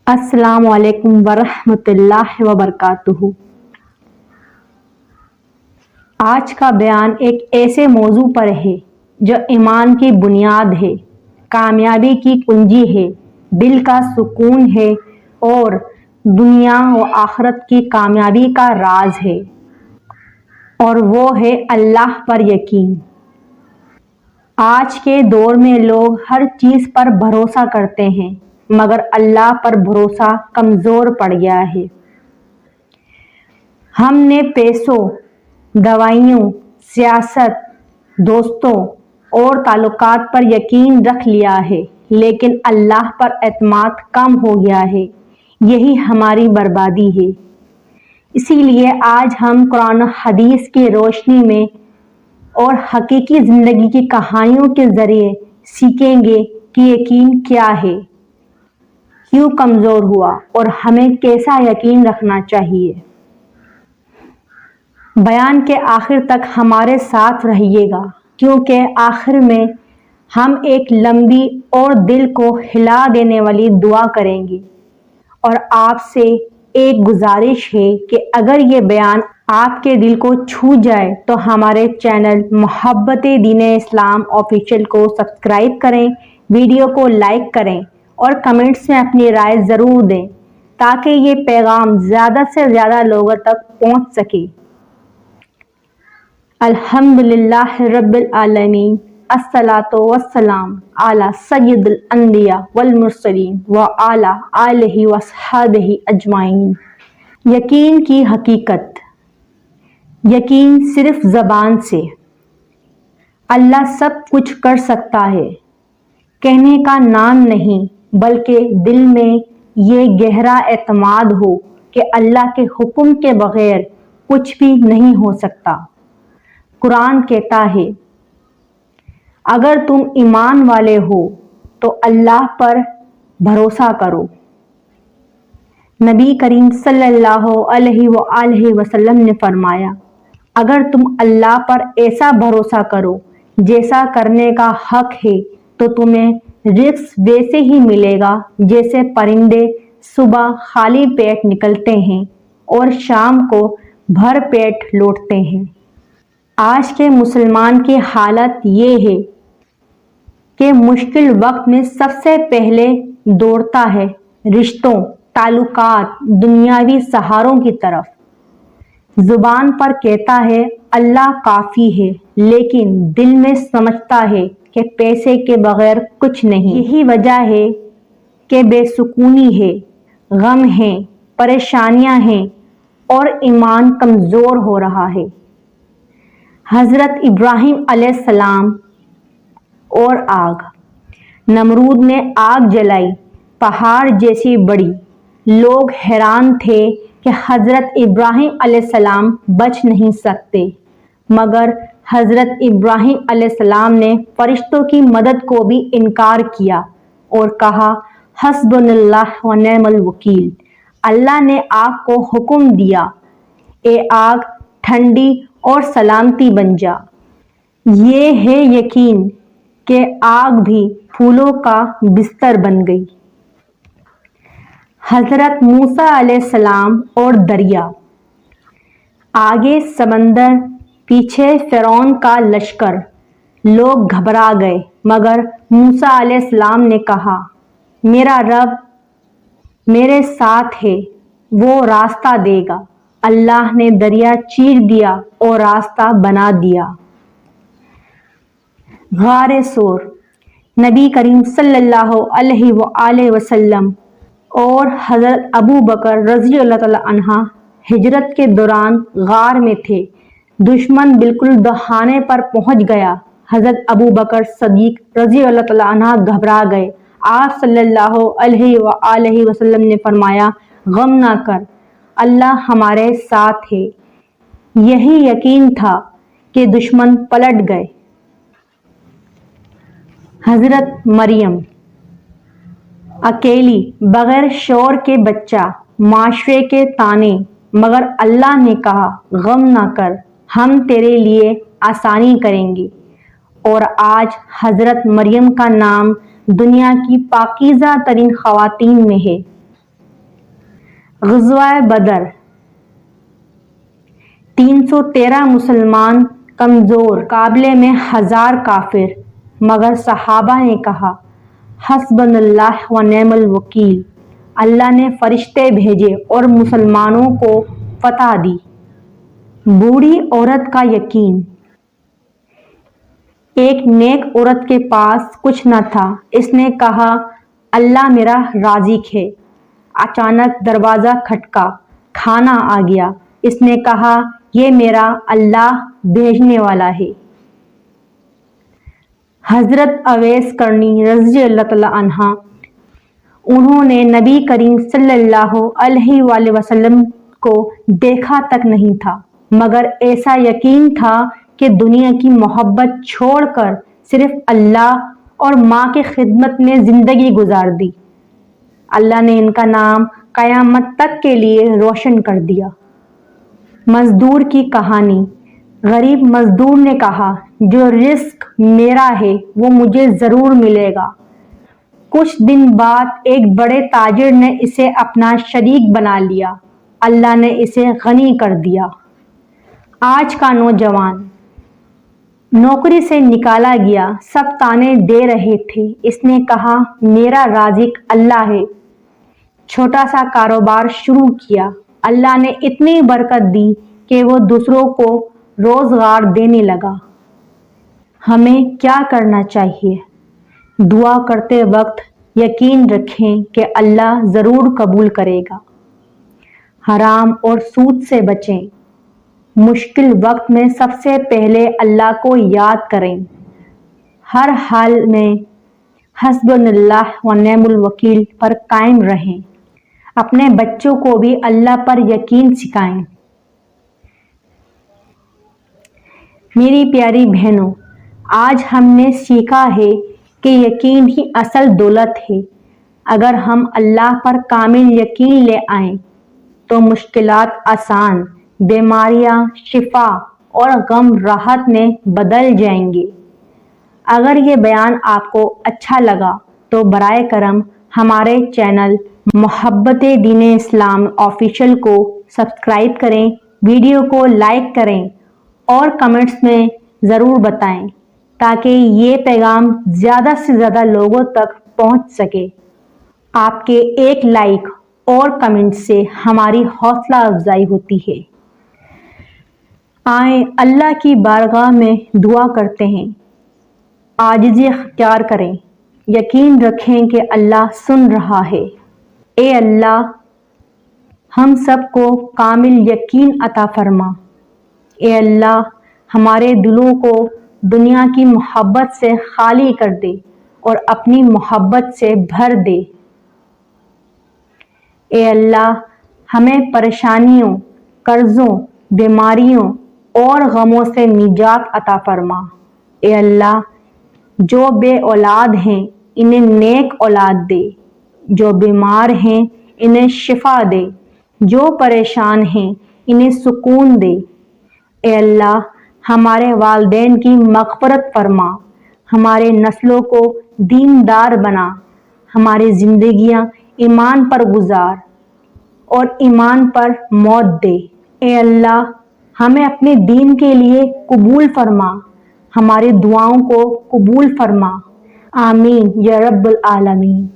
السلام علیکم ورحمۃ اللہ وبرکاتہ۔ آج کا بیان ایک ایسے موضوع پر ہے جو ایمان کی بنیاد ہے، کامیابی کی کنجی ہے، دل کا سکون ہے اور دنیا و آخرت کی کامیابی کا راز ہے، اور وہ ہے اللہ پر یقین۔ آج کے دور میں لوگ ہر چیز پر بھروسہ کرتے ہیں مگر اللہ پر بھروسہ کمزور پڑ گیا ہے۔ ہم نے پیسوں، دوائیوں، سیاست، دوستوں اور تعلقات پر یقین رکھ لیا ہے لیکن اللہ پر اعتماد کم ہو گیا ہے، یہی ہماری بربادی ہے۔ اسی لیے آج ہم قرآن و حدیث کی روشنی میں اور حقیقی زندگی کی کہانیوں کے ذریعے سیکھیں گے کہ یقین کیا ہے، کیوں کمزور ہوا اور ہمیں کیسا یقین رکھنا چاہیے۔ بیان کے آخر تک ہمارے ساتھ رہیے گا کیونکہ آخر میں ہم ایک لمبی اور دل کو ہلا دینے والی دعا کریں گے، اور آپ سے ایک گزارش ہے کہ اگر یہ بیان آپ کے دل کو چھو جائے تو ہمارے چینل محبت دین اسلام آفیشیل کو سبسکرائب کریں، ویڈیو کو لائک کریں اور کمنٹس میں اپنی رائے ضرور دیں تاکہ یہ پیغام زیادہ سے زیادہ لوگوں تک پہنچ سکے۔ الحمدللہ رب العالمین، الصلاۃ والسلام علی سید الانبیاء والمرسلین وعلی آلہ وصحبہ اجمعین۔ یقین کی حقیقت۔ یقین صرف زبان سے اللہ سب کچھ کر سکتا ہے کہنے کا نام نہیں، بلکہ دل میں یہ گہرا اعتماد ہو کہ اللہ کے حکم کے بغیر کچھ بھی نہیں ہو سکتا۔ قرآن کہتا ہے، اگر تم ایمان والے ہو تو اللہ پر بھروسہ کرو۔ نبی کریم صلی اللہ علیہ وآلہ وسلم نے فرمایا، اگر تم اللہ پر ایسا بھروسہ کرو جیسا کرنے کا حق ہے تو تمہیں رزق ویسے ہی ملے گا جیسے پرندے صبح خالی پیٹ نکلتے ہیں اور شام کو بھر پیٹ لوٹتے ہیں۔ آج کے مسلمان کی حالت یہ ہے کہ مشکل وقت میں سب سے پہلے دوڑتا ہے رشتوں، تعلقات، دنیاوی سہاروں کی طرف۔ زبان پر کہتا ہے اللہ کافی ہے لیکن دل میں سمجھتا ہے کہ پیسے کے بغیر کچھ نہیں۔ یہی وجہ ہے کہ بے سکونی ہے، غم ہے، پریشانیاں ہیں اور ایمان کمزور ہو رہا ہے۔ حضرت ابراہیم علیہ السلام اور آگ۔ نمرود نے آگ جلائی، پہاڑ جیسی بڑی۔ لوگ حیران تھے کہ حضرت ابراہیم علیہ السلام بچ نہیں سکتے، مگر حضرت ابراہیم علیہ السلام نے فرشتوں کی مدد کو بھی انکار کیا اور کہا حسبنا اللہ و نعم الوکیل۔ اللہ نے آگ کو حکم دیا، اے آگ ٹھنڈی اور سلامتی بن جا۔ یہ ہے یقین کہ آگ بھی پھولوں کا بستر بن گئی۔ حضرت موسیٰ علیہ السلام اور دریا۔ آگے سمندر، پیچھے فرعون کا لشکر۔ لوگ گھبرا گئے مگر موسیٰ علیہ السلام نے کہا، میرا رب میرے ساتھ ہے، وہ راستہ دے گا۔ اللہ نے دریا چیر دیا اور راستہ بنا دیا۔ غار ثور۔ نبی کریم صلی اللہ علیہ وآلہ وسلم اور حضرت ابو بکر رضی اللہ تعالی عنہ ہجرت کے دوران غار میں تھے۔ دشمن بالکل دہانے پر پہنچ گیا۔ حضرت ابو بکر صدیق رضی اللہ تعالی عنہ گھبرا گئے۔ آپ صلی اللہ علیہ وآلہ وسلم نے فرمایا، غم نہ کر، اللہ ہمارے ساتھ ہے۔ یہی یقین تھا کہ دشمن پلٹ گئے۔ حضرت مریم۔ اکیلی، بغیر شوہر کے بچہ، معاشرے کے طعنے، مگر اللہ نے کہا غم نہ کر، ہم تیرے لیے آسانی کریں گے۔ اور آج حضرت مریم کا نام دنیا کی پاکیزہ ترین خواتین میں ہے۔ غزوہ بدر 313 مسلمان کمزور، مقابلے میں 1000 کافر، مگر صحابہ نے کہا حسبنا اللہ و نعم الوکیل، اللہ نے فرشتے بھیجے اور مسلمانوں کو فتح دی۔ بوڑھی عورت کا یقین۔ ایک نیک عورت کے پاس کچھ نہ تھا، اس نے کہا اللہ میرا رازق ہے۔ اچانک دروازہ کھٹکا، کھانا آ گیا، اس نے کہا یہ میرا اللہ بھیجنے والا ہے۔ حضرت اویس کرنی رضی اللہ تعالی عنہ، انہوں نے نبی کریم صلی اللہ علیہ وآلہ وسلم کو دیکھا تک نہیں تھا، مگر ایسا یقین تھا کہ دنیا کی محبت چھوڑ کر صرف اللہ اور ماں کی خدمت میں زندگی گزار دی۔ اللہ نے ان کا نام قیامت تک کے لیے روشن کر دیا۔ مزدور کی کہانی۔ غریب مزدور نے کہا جو رزق میرا ہے وہ مجھے ضرور ملے گا۔ کچھ دن بعد ایک بڑے تاجر نے اسے اپنا شریک بنا لیا، اللہ نے اسے غنی کر دیا۔ آج کا نوجوان۔ نوکری سے نکالا گیا، سب طعنے دے رہے تھے، اس نے کہا میرا رازق اللہ ہے۔ چھوٹا سا کاروبار شروع کیا، اللہ نے اتنی برکت دی کہ وہ دوسروں کو روزگار دینے لگا۔ ہمیں کیا کرنا چاہیے؟ دعا کرتے وقت یقین رکھیں کہ اللہ ضرور قبول کرے گا۔ حرام اور سود سے بچیں۔ مشکل وقت میں سب سے پہلے اللہ کو یاد کریں۔ ہر حال میں حسبنا اللہ و نعم الوکیل پر قائم رہیں۔ اپنے بچوں کو بھی اللہ پر یقین سکھائیں۔ میری پیاری بہنوں، آج ہم نے سیکھا ہے کہ یقین ہی اصل دولت ہے۔ اگر ہم اللہ پر کامل یقین لے آئیں تو مشکلات آسان، بیماریاں شفا اور غم راحت میں بدل جائیں گے۔ اگر یہ بیان آپ کو اچھا لگا تو برائے کرم ہمارے چینل محبت دین اسلام آفیشیل کو سبسکرائب کریں، ویڈیو کو لائک کریں اور کمنٹس میں ضرور بتائیں تاکہ یہ پیغام زیادہ سے زیادہ لوگوں تک پہنچ سکے۔ آپ کے ایک لائک اور کمنٹ سے ہماری حوصلہ افزائی ہوتی ہے۔ آئیں اللہ کی بارگاہ میں دعا کرتے ہیں، عاجزی اختیار کریں، یقین رکھیں کہ اللہ سن رہا ہے۔ اے اللہ، ہم سب کو کامل یقین عطا فرما۔ اے اللہ، ہمارے دلوں کو دنیا کی محبت سے خالی کر دے اور اپنی محبت سے بھر دے۔ اے اللہ، ہمیں پریشانیوں، قرضوں، بیماریوں اور غموں سے نجات عطا فرما۔ اے اللہ، جو بے اولاد ہیں انہیں نیک اولاد دے، جو بیمار ہیں انہیں شفا دے، جو پریشان ہیں انہیں سکون دے۔ اے اللہ، ہمارے والدین کی مغفرت فرما، ہمارے نسلوں کو دیندار بنا، ہماری زندگیاں ایمان پر گزار اور ایمان پر موت دے۔ اے اللہ، ہمیں اپنے دین کے لیے قبول فرما، ہماری دعاؤں کو قبول فرما۔ آمین یا رب العالمین۔